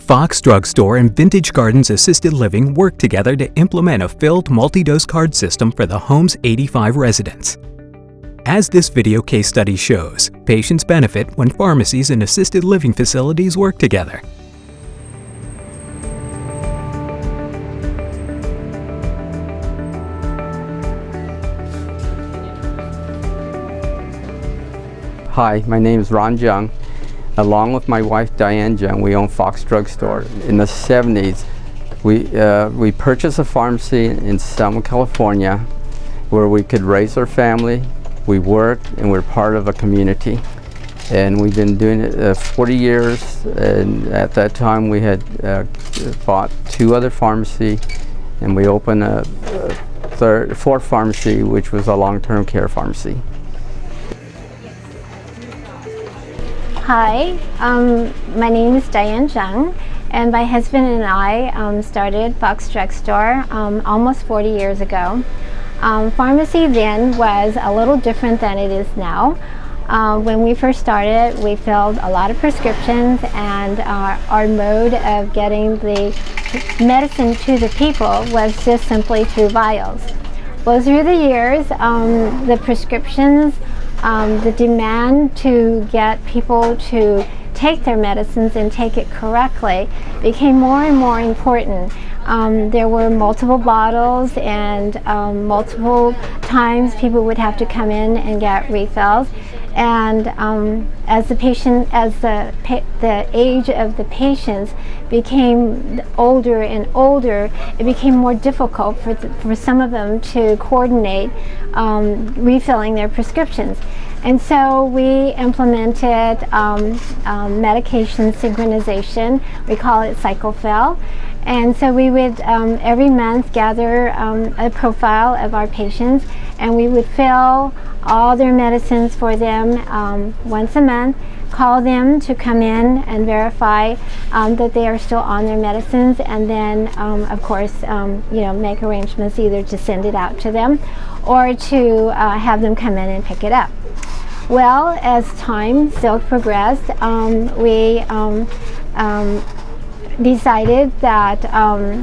Fox Drug Store and Vintage Gardens Assisted Living work together to implement a filled multi-dose card system for the home's 85 residents. As this video case study shows, patients benefit when pharmacies and assisted living facilities work together. Hi, my name is Ron Jung. Along with my wife Diane Jung, we own Fox Drug Store. In the 70s, we purchased a pharmacy in Selma, California, where we could raise our family. We worked and we're part of a community. And we've been doing it 40 years, and at that time we had bought 2 other pharmacies, and we opened a fourth pharmacy, which was a long-term care pharmacy. Hi, my name is Diane Jung, and my husband and I started Fox Drug Store almost 40 years ago. Pharmacy then was a little different than it is now. When we first started, we filled a lot of prescriptions, and our mode of getting the medicine to the people was just simply through vials. Well, through the years, the prescriptions, the demand to get people to take their medicines and take it correctly became more and more important. There were multiple bottles, and multiple times people would have to come in and get refills. And as the age of the patients became older and older, it became more difficult for some of them to coordinate refilling their prescriptions. And so we implemented medication synchronization. We call it cycle fill. And so we would every month gather a profile of our patients, and we would fill all their medicines for them once a month, call them to come in and verify that they are still on their medicines, and then of course make arrangements either to send it out to them or to have them come in and pick it up. Well, as time still progressed, we decided that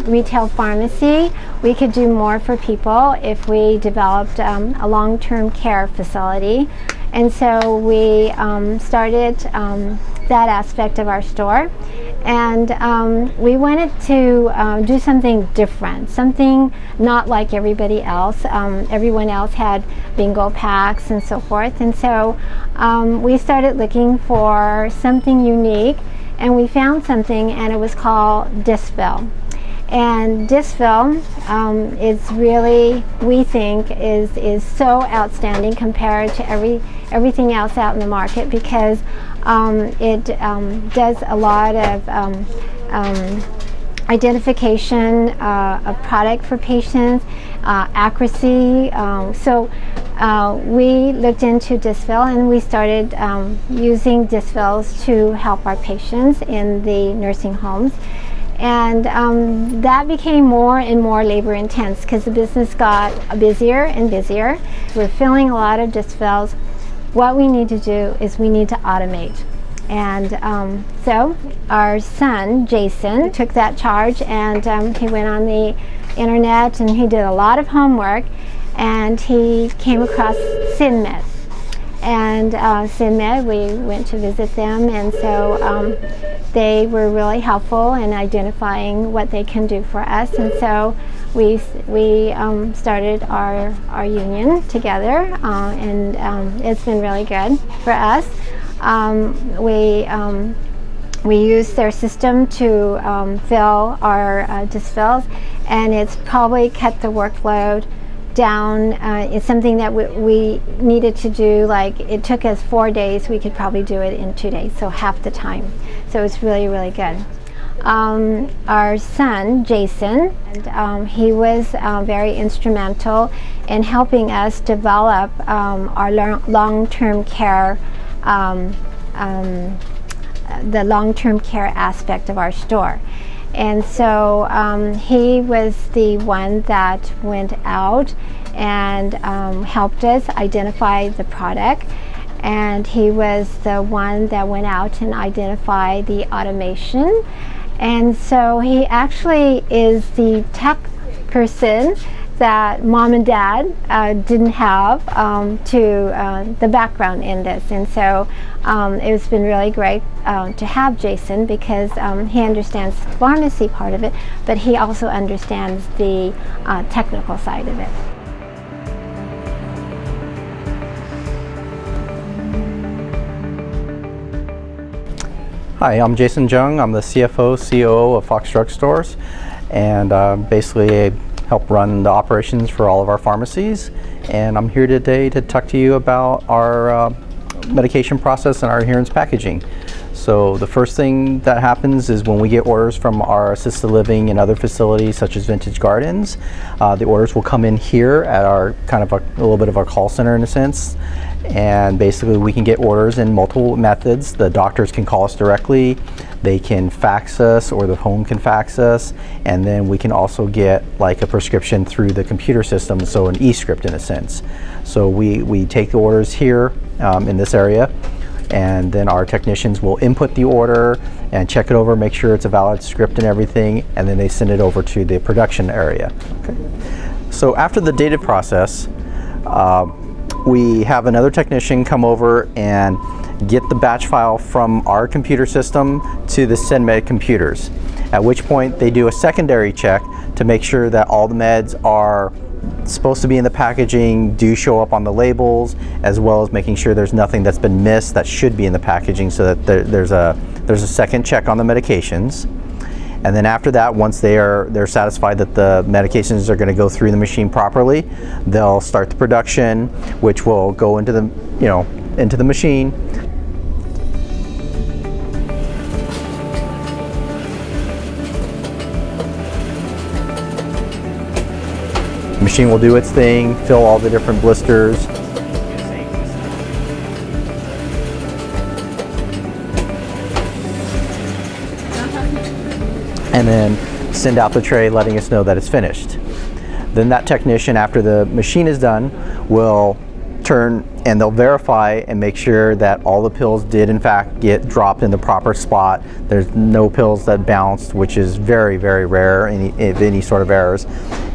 retail pharmacy, we could do more for people if we developed a long-term care facility. And so we started that aspect of our store. And we wanted to do something different, something not like everybody else. Everyone else had bingo packs and so forth. And so we started looking for something unique, and we found something, and it was called Dispill. And Dispill is really, we think, is so outstanding compared to everything else out in the market, because it does a lot of identification of product for patients, accuracy. So we looked into Dispill, and we started using Dispills to help our patients in the nursing homes. And that became more and more labor intense because the business got busier and busier. We're filling a lot of Dispills. What we need to do is we need to automate. And so our son, Jason, took that charge, and he went on the internet and he did a lot of homework, and he came across SynMed. And SynMed, we went to visit them, and so they were really helpful in identifying what they can do for us. And so we started our union together, and it's been really good for us. We use their system to fill our Dispills, and it's probably cut the workload down. It's something that we needed to do, like it took us 4 days, we could probably do it in 2 days, so half the time. So it's really, really good. Our son, Jason, he was very instrumental in helping us develop our long-term care, the long-term care aspect of our store. And so he was the one that went out and helped us identify the product, and he was the one that went out and identified the automation, And so he actually is the tech person that mom and dad didn't have the background in this. And so it's been really great to have Jason, because he understands the pharmacy part of it, but he also understands the technical side of it. Hi, I'm Jason Jung. I'm the CFO, COO of Fox Drug Stores, and basically help run the operations for all of our pharmacies. And I'm here today to talk to you about our medication process and our adherence packaging. So the first thing that happens is when we get orders from our assisted living and other facilities such as Vintage Gardens, the orders will come in here at our kind of a little bit of our call center in a sense. And basically we can get orders in multiple methods. The doctors can call us directly, they can fax us, or the home can fax us, and then we can also get like a prescription through the computer system, so an e-script in a sense. So we take the orders here in this area, and then our technicians will input the order and check it over, make sure it's a valid script and everything, and then they send it over to the production area. Okay. So after the data process, we have another technician come over and get the batch file from our computer system to the SynMed computers, at which point they do a secondary check to make sure that all the meds are supposed to be in the packaging, do show up on the labels, as well as making sure there's nothing that's been missed that should be in the packaging, so that there's a second check on the medications. And then after that, once they're satisfied that the medications are going to go through the machine properly, they'll start the production, which will go into the machine. The machine will do its thing, fill all the different blisters. And then send out the tray letting us know that it's finished. Then that technician, after the machine is done, will turn and they'll verify and make sure that all the pills did in fact get dropped in the proper spot. There's no pills that bounced, which is very, very rare, any sort of errors.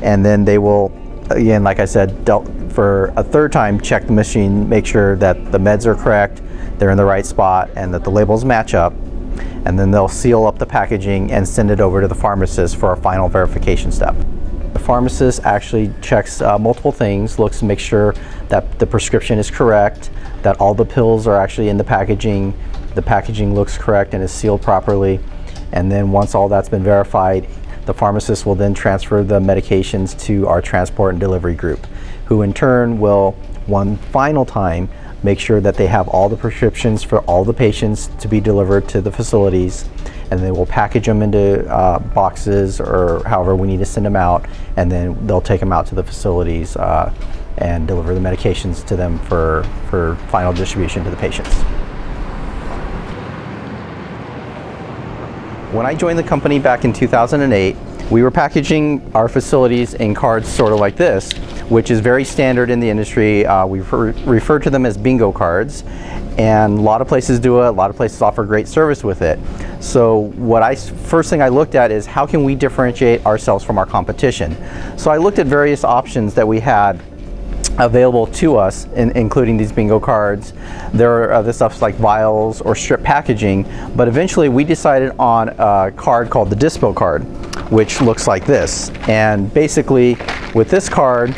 And then they will, again, like I said, for a third time, check the machine, make sure that the meds are correct, they're in the right spot, and that the labels match up. And then they'll seal up the packaging and send it over to the pharmacist for our final verification step. The pharmacist actually checks multiple things, looks to make sure that the prescription is correct, that all the pills are actually in the packaging looks correct and is sealed properly. And then once all that's been verified, the pharmacist will then transfer the medications to our transport and delivery group, who in turn will, one final time, make sure that they have all the prescriptions for all the patients to be delivered to the facilities, and they will package them into boxes or however we need to send them out, and then they'll take them out to the facilities and deliver the medications to them for final distribution to the patients. When I joined the company back in 2008, we were packaging our facilities in cards sort of like this, which is very standard in the industry. We refer to them as bingo cards, and a lot of places do it, a lot of places offer great service with it. So first thing I looked at is how can we differentiate ourselves from our competition? So I looked at various options that we had available to us, including these bingo cards. There are other stuff like vials or strip packaging, but eventually we decided on a card called the Dispill card, which looks like this. And basically with this card,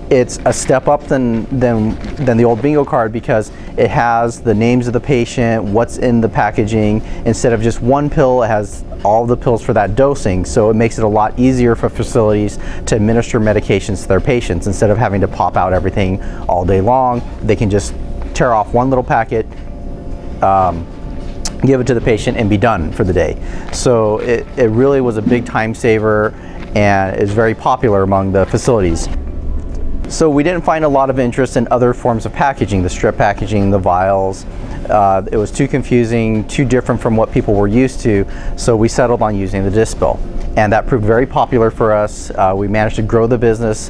it's a step up than the old bingo card, because it has the names of the patient, what's in the packaging. Instead of just one pill, it has all the pills for that dosing, so it makes it a lot easier for facilities to administer medications to their patients. Instead of having to pop out everything all day long, they can just tear off one little packet, give it to the patient, and be done for the day. So it really was a big time saver and is very popular among the facilities. So we didn't find a lot of interest in other forms of packaging, the strip packaging, the vials. It was too confusing, too different from what people were used to, so we settled on using the Dispill. And that proved very popular for us. We managed to grow the business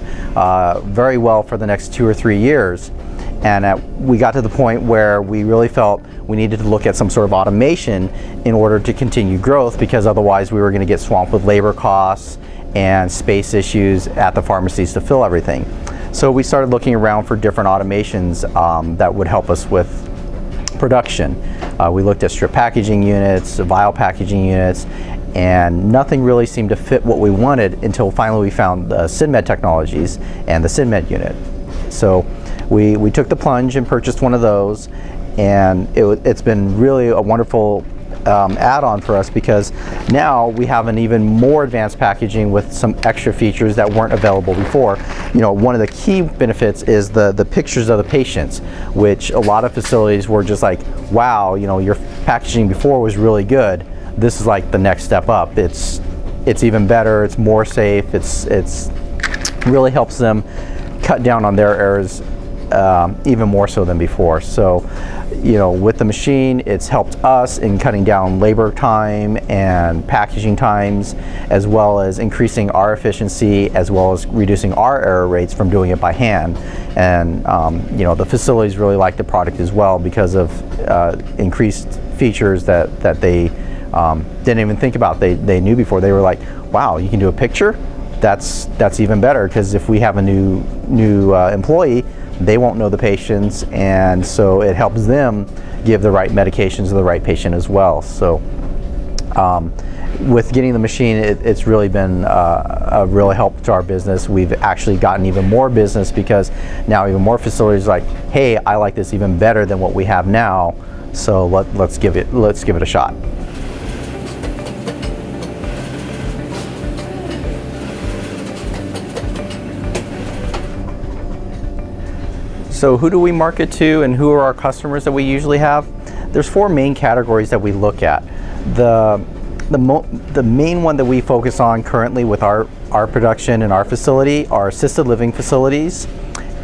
very well for the next 2 or 3 years. And we got to the point where we really felt we needed to look at some sort of automation in order to continue growth, because otherwise we were going to get swamped with labor costs and space issues at the pharmacies to fill everything. So we started looking around for different automations that would help us with production. We looked at strip packaging units, vial packaging units, and nothing really seemed to fit what we wanted until finally we found the SynMed technologies and the SynMed unit. So we took the plunge and purchased one of those, and it's been really a wonderful add-on for us, because now we have an even more advanced packaging with some extra features that weren't available before. You know, one of the key benefits is the pictures of the patients, which a lot of facilities were just like, wow, you know, your packaging before was really good. This is like the next step up. It's even better, it's more safe, it's really helps them cut down on their errors even more so than before. So, you know, with the machine, it's helped us in cutting down labor time and packaging times, as well as increasing our efficiency, as well as reducing our error rates from doing it by hand. And you know, the facilities really like the product as well because of increased features that they didn't even think about. They knew before. They were like, wow, you can do a picture? That's even better, because if we have a new employee, they won't know the patients, and so it helps them give the right medications to the right patient as well. So with getting the machine, it's really been a real help to our business. We've actually gotten even more business, because now even more facilities are like, hey, I like this even better than what we have now, so let's give it a shot. So who do we market to, and who are our customers that we usually have? There's 4 main categories that we look at. The main one that we focus on currently with our production and our facility are assisted living facilities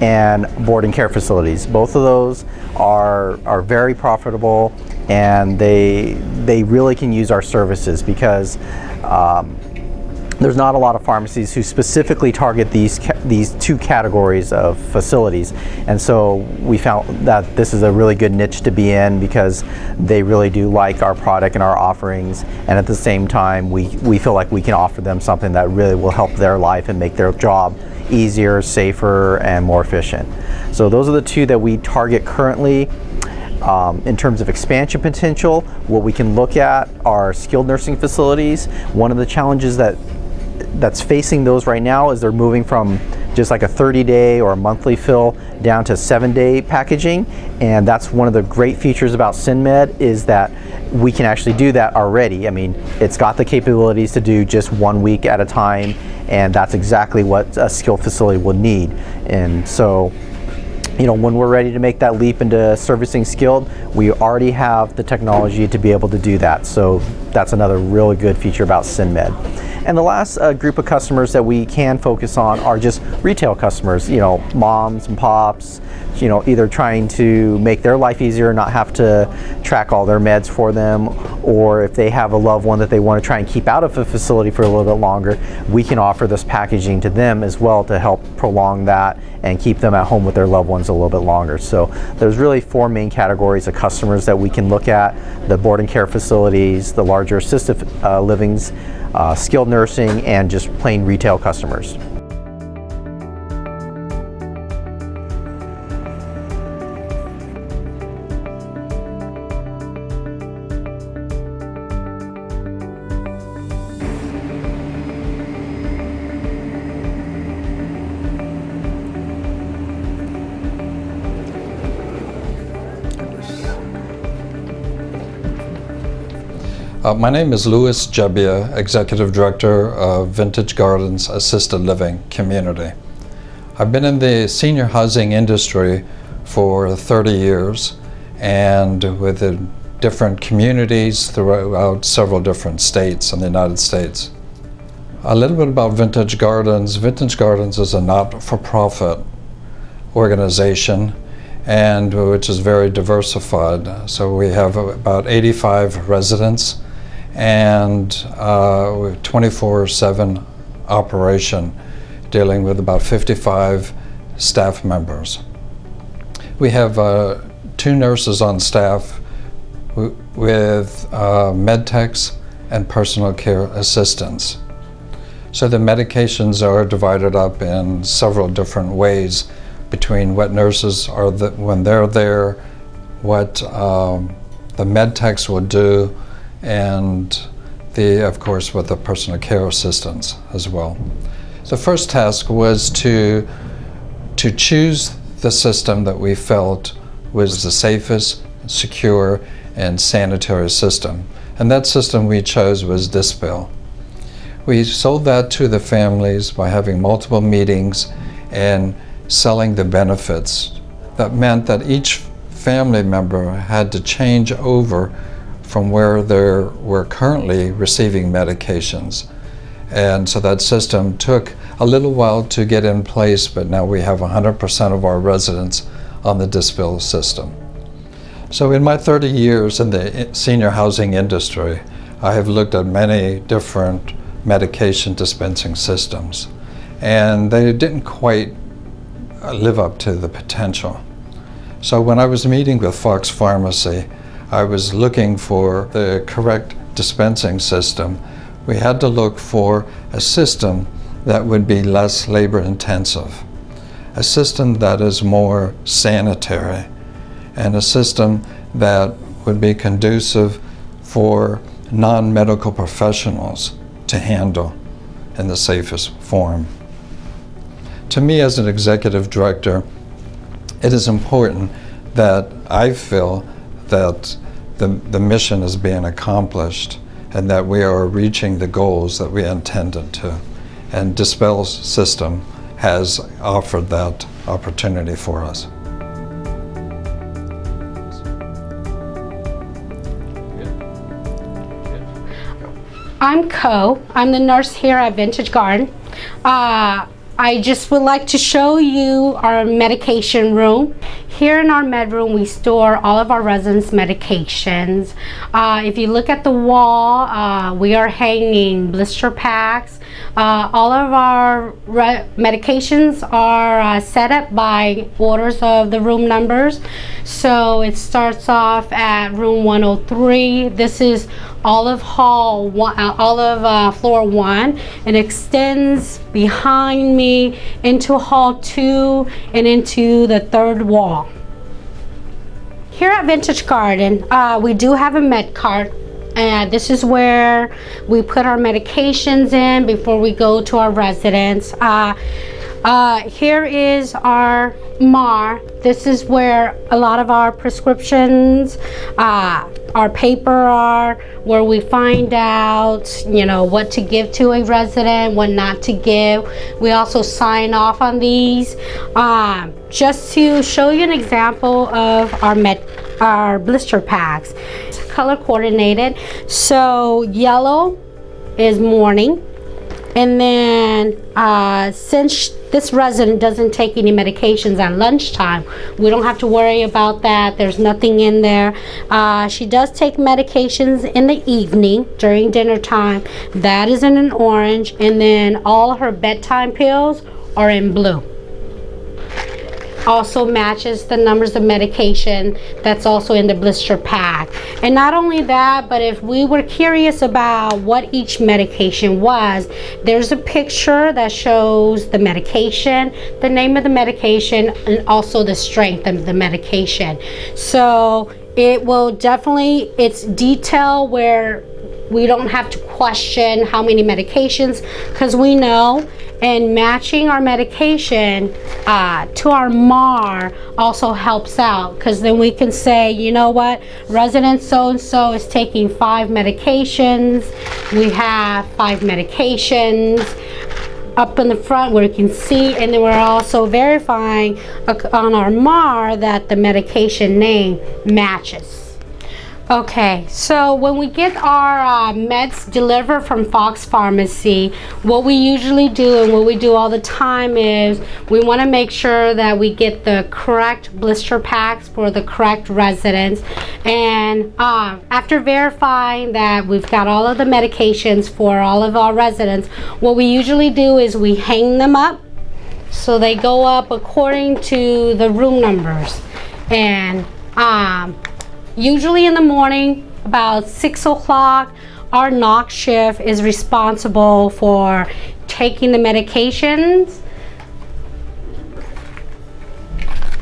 and boarding care facilities. Both of those are very profitable, and they really can use our services, because there's not a lot of pharmacies who specifically target these 2 categories of facilities, and so we found that this is a really good niche to be in, because they really do like our product and our offerings, and at the same time we feel like we can offer them something that really will help their life and make their job easier, safer, and more efficient. So those are the 2 that we target currently. In terms of expansion potential, what we can look at are skilled nursing facilities. One of the challenges that's facing those right now is they're moving from just like a 30-day or a monthly fill down to 7-day packaging, and that's one of the great features about SynMed, is that we can actually do that already. I mean, it's got the capabilities to do just 1 week at a time, and that's exactly what a skilled facility will need. And so, you know, when we're ready to make that leap into servicing skilled, we already have the technology to be able to do that. So that's another really good feature about SynMed. And the last group of customers that we can focus on are just retail customers, you know, moms and pops, you know, either trying to make their life easier, not have to track all their meds for them, or if they have a loved one that they want to try and keep out of a facility for a little bit longer, we can offer this packaging to them as well to help prolong that and keep them at home with their loved ones a little bit longer. So there's really 4 main categories of customers that we can look at: the boarding care facilities, the larger assisted livings, skilled nursing, and just plain retail customers. My name is Louis Jebbia, Executive Director of Vintage Gardens Assisted Living Community. I've been in the senior housing industry for 30 years, and with different communities throughout several different states in the United States. A little bit about Vintage Gardens. Vintage Gardens is a not-for-profit organization, and which is very diversified. So we have about 85 residents, and we have 24/7 operation, dealing with about 55 staff members. We have 2 nurses on staff with med techs and personal care assistants. So the medications are divided up in several different ways between what nurses are when they're there, what the med techs will do, and of course, with the personal care assistants as well. The first task was to choose the system that we felt was the safest, secure, and sanitary system. And that system we chose was Dispill. We sold that to the families by having multiple meetings and selling the benefits. That meant that each family member had to change over from where they were currently receiving medications. And so that system took a little while to get in place, but now we have 100% of our residents on the Dispill system. So in my 30 years in the senior housing industry, I have looked at many different medication dispensing systems, and they didn't quite live up to the potential. So when I was meeting with Fox Pharmacy, I was looking for the correct dispensing system. We had to look for a system that would be less labor intensive, a system that is more sanitary, and a system that would be conducive for non-medical professionals to handle in the safest form. To me, as an executive director, it is important that I feel that the mission is being accomplished and that we are reaching the goals that we intended to. And Dispill's system has offered that opportunity for us. I'm I'm the nurse here at Vintage Garden. I just would like to show you our medication room. Here in our med room, we store all of our residents' medications. If you look at the wall, we are hanging blister packs. All of our medications are set up by orders of the room numbers. So it starts off at room 103. This is Olive Hall, floor 1, and extends behind me into Hall 2 and into the 3rd wall. Here at Vintage Garden, we do have a med cart. This is where we put our medications in before we go to our residents. Here is our MAR. This is where a lot of our prescriptions, our paper are, where we find out, what to give to a resident, what not to give. We also sign off on these. Just to show you an example of our blister packs. It's color coordinated. So yellow is morning. And then since this resident doesn't take any medications at lunchtime, we don't have to worry about that. There's nothing in there. She does take medications in the evening during dinner time. That is in an orange. And then all her bedtime pills are in blue. Also matches the numbers of medication that's also in the blister pack. And not only that, but if we were curious about what each medication was, there's a picture that shows the medication, the name of the medication, and also the strength of the medication. So it will definitely, it's detail where we don't have to question how many medications, because we know. And matching our medication to our MAR also helps out, because then we can say, you know what, resident so-and-so is taking 5 medications. We have 5 medications up in the front where you can see, and then we're also verifying on our MAR that the medication name matches. Okay, so when we get our meds delivered from Fox Pharmacy, what we usually do and what we do all the time is we want to make sure that we get the correct blister packs for the correct residents. And after verifying that we've got all of the medications for all of our residents, what we usually do is we hang them up so they go up according to the room numbers. And Usually in the morning, about 6 o'clock, our knock shift is responsible for taking the medications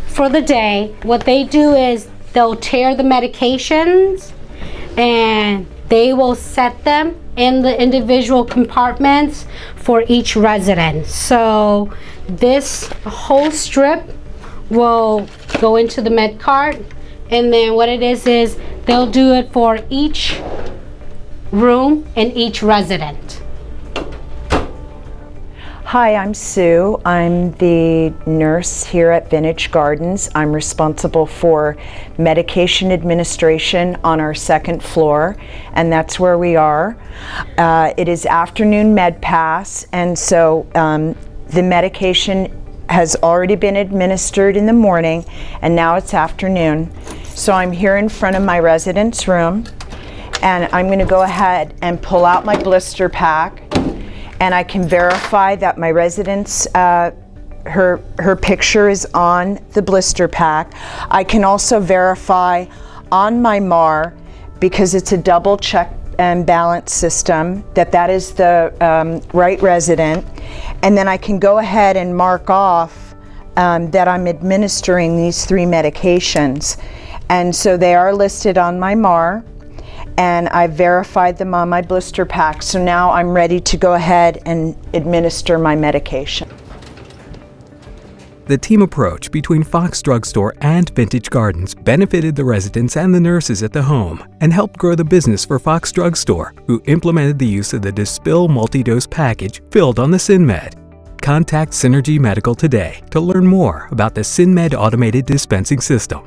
for the day. What they do is they'll tear the medications and they will set them in the individual compartments for each resident. So this whole strip will go into the med cart, and then what it is they'll do it for each room and each resident. Hi, I'm Sue. I'm the nurse here at Vintage Gardens. I'm responsible for medication administration on our second floor, and that's where we are. It is afternoon med pass, and so the medication has already been administered in the morning, and now it's afternoon. So I'm here in front of my resident's room, and I'm going to go ahead and pull out my blister pack, and I can verify that my resident's her picture is on the blister pack. I can also verify on my MAR, because it's a double check and balance system, that is the right resident, and then I can go ahead and mark off that I'm administering these 3 medications, and so they are listed on my MAR, and I verified them on my blister pack. So now I'm ready to go ahead and administer my medication. The team approach between Fox Drug Store and Vintage Gardens benefited the residents and the nurses at the home and helped grow the business for Fox Drug Store, who implemented the use of the Dispill multi-dose package filled on the SynMed. Contact Synergy Medical today to learn more about the SynMed automated dispensing system.